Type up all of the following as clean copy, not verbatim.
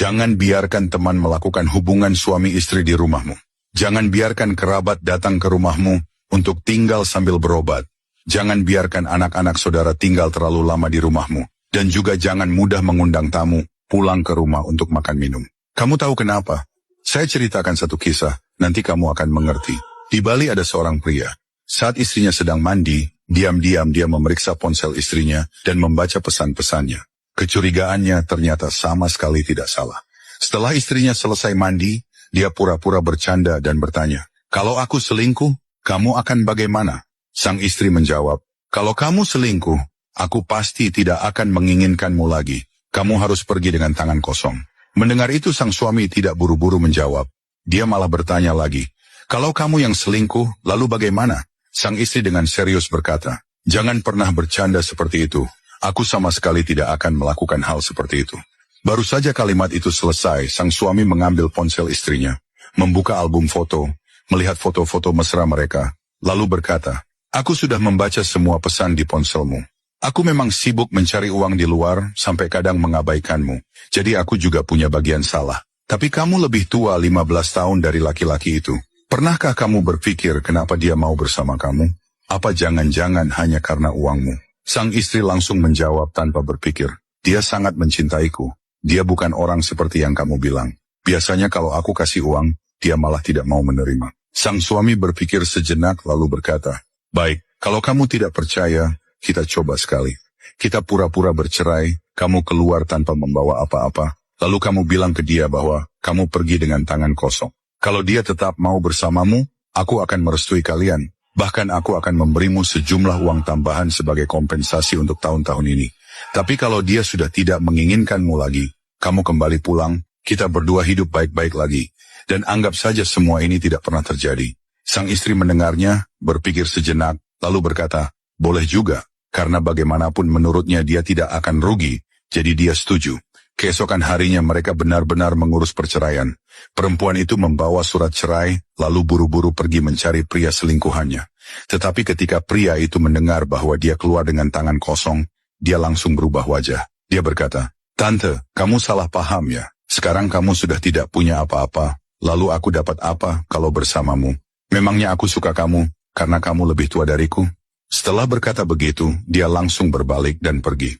Jangan biarkan teman melakukan hubungan suami istri di rumahmu. Jangan biarkan kerabat datang ke rumahmu untuk tinggal sambil berobat. Jangan biarkan anak-anak saudara tinggal terlalu lama di rumahmu. Dan juga jangan mudah mengundang tamu pulang ke rumah untuk makan minum. Kamu tahu kenapa? Saya ceritakan satu kisah, nanti kamu akan mengerti. Di Bali ada seorang pria. Saat istrinya sedang mandi, diam-diam dia memeriksa ponsel istrinya dan membaca pesan-pesannya. Kecurigaannya ternyata sama sekali tidak salah. Setelah istrinya selesai mandi, dia pura-pura bercanda dan bertanya, "Kalau aku selingkuh, kamu akan bagaimana?" Sang istri menjawab, "Kalau kamu selingkuh, aku pasti tidak akan menginginkanmu lagi. Kamu harus pergi dengan tangan kosong." Mendengar itu sang suami tidak buru-buru menjawab. Dia malah bertanya lagi, "Kalau kamu yang selingkuh, lalu bagaimana?" Sang istri dengan serius berkata, "Jangan pernah bercanda seperti itu. Aku sama sekali tidak akan melakukan hal seperti itu." Baru saja kalimat itu selesai, sang suami mengambil ponsel istrinya, membuka album foto, melihat foto-foto mesra mereka, lalu berkata, "Aku sudah membaca semua pesan di ponselmu. Aku memang sibuk mencari uang di luar, sampai kadang mengabaikanmu. Jadi aku juga punya bagian salah. Tapi kamu lebih tua 15 tahun dari laki-laki itu. Pernahkah kamu berpikir kenapa dia mau bersama kamu? Apa jangan-jangan hanya karena uangmu?" Sang istri langsung menjawab tanpa berpikir, "Dia sangat mencintaiku. Dia bukan orang seperti yang kamu bilang. Biasanya kalau aku kasih uang, dia malah tidak mau menerima." Sang suami berpikir sejenak lalu berkata, "Baik, kalau kamu tidak percaya, kita coba sekali. Kita pura-pura bercerai, kamu keluar tanpa membawa apa-apa, lalu kamu bilang ke dia bahwa kamu pergi dengan tangan kosong. Kalau dia tetap mau bersamamu, aku akan merestui kalian. Bahkan aku akan memberimu sejumlah uang tambahan sebagai kompensasi untuk tahun-tahun ini. Tapi kalau dia sudah tidak menginginkanmu lagi, kamu kembali pulang, kita berdua hidup baik-baik lagi. Dan anggap saja semua ini tidak pernah terjadi." Sang istri mendengarnya, berpikir sejenak, lalu berkata, "Boleh juga, karena bagaimanapun menurutnya dia tidak akan rugi, jadi dia setuju." Keesokan harinya mereka benar-benar mengurus perceraian. Perempuan itu membawa surat cerai, lalu buru-buru pergi mencari pria selingkuhannya. Tetapi ketika pria itu mendengar bahwa dia keluar dengan tangan kosong, dia langsung berubah wajah. Dia berkata, "Tante, kamu salah paham ya. Sekarang kamu sudah tidak punya apa-apa, lalu aku dapat apa kalau bersamamu? Memangnya aku suka kamu karena kamu lebih tua dariku?" Setelah berkata begitu, dia langsung berbalik dan pergi.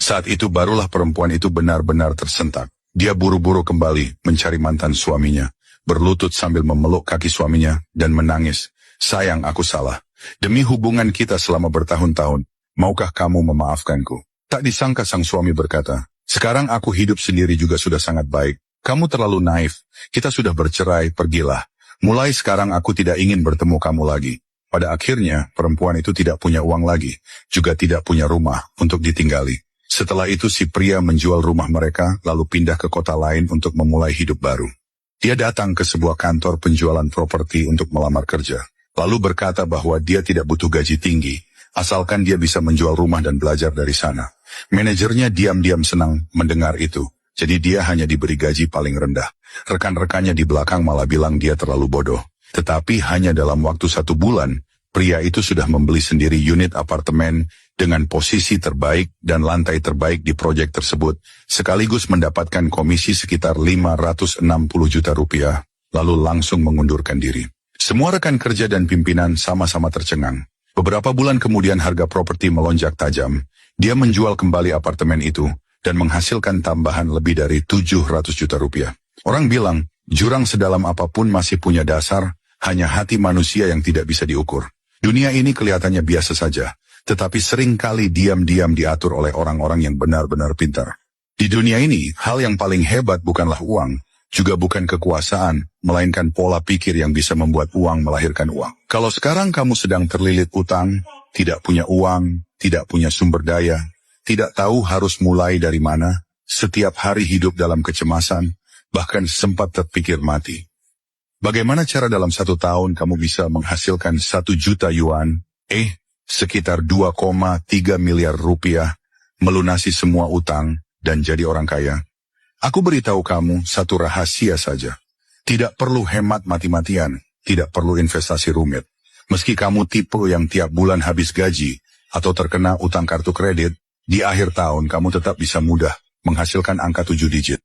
Saat itu barulah perempuan itu benar-benar tersentak. Dia buru-buru kembali mencari mantan suaminya, berlutut sambil memeluk kaki suaminya dan menangis, "Sayang, aku salah. Demi hubungan kita selama bertahun-tahun, maukah kamu memaafkanku?" Tak disangka sang suami berkata, "Sekarang aku hidup sendiri juga sudah sangat baik. Kamu terlalu naif. Kita sudah bercerai, pergilah. Mulai sekarang aku tidak ingin bertemu kamu lagi." Pada akhirnya, perempuan itu tidak punya uang lagi, juga tidak punya rumah untuk ditinggali. Setelah itu si pria menjual rumah mereka, lalu pindah ke kota lain untuk memulai hidup baru. Dia datang ke sebuah kantor penjualan properti untuk melamar kerja, lalu berkata bahwa dia tidak butuh gaji tinggi, asalkan dia bisa menjual rumah dan belajar dari sana. Manajernya diam-diam senang mendengar itu, jadi dia hanya diberi gaji paling rendah. Rekan-rekannya di belakang malah bilang dia terlalu bodoh. Tetapi hanya dalam waktu 1 bulan, pria itu sudah membeli sendiri unit apartemen dengan posisi terbaik dan lantai terbaik di proyek tersebut, sekaligus mendapatkan komisi sekitar 560 juta rupiah, lalu langsung mengundurkan diri. Semua rekan kerja dan pimpinan sama-sama tercengang. Beberapa bulan kemudian harga properti melonjak tajam. Dia menjual kembali apartemen itu dan menghasilkan tambahan lebih dari 700 juta rupiah. Orang bilang, jurang sedalam apapun masih punya dasar, hanya hati manusia yang tidak bisa diukur. Dunia ini kelihatannya biasa saja, tetapi seringkali diam-diam diatur oleh orang-orang yang benar-benar pintar. Di dunia ini, hal yang paling hebat bukanlah uang, juga bukan kekuasaan, melainkan pola pikir yang bisa membuat uang melahirkan uang. Kalau sekarang kamu sedang terlilit utang, tidak punya uang, tidak punya sumber daya, tidak tahu harus mulai dari mana, setiap hari hidup dalam kecemasan, bahkan sempat terpikir mati. Bagaimana cara dalam 1 tahun kamu bisa menghasilkan 1 juta yuan, sekitar 2,3 miliar rupiah, melunasi semua utang, dan jadi orang kaya? Aku beritahu kamu satu rahasia saja. Tidak perlu hemat mati-matian, tidak perlu investasi rumit. Meski kamu tipe yang tiap bulan habis gaji, atau terkena utang kartu kredit, di akhir tahun kamu tetap bisa mudah menghasilkan angka 7 digit.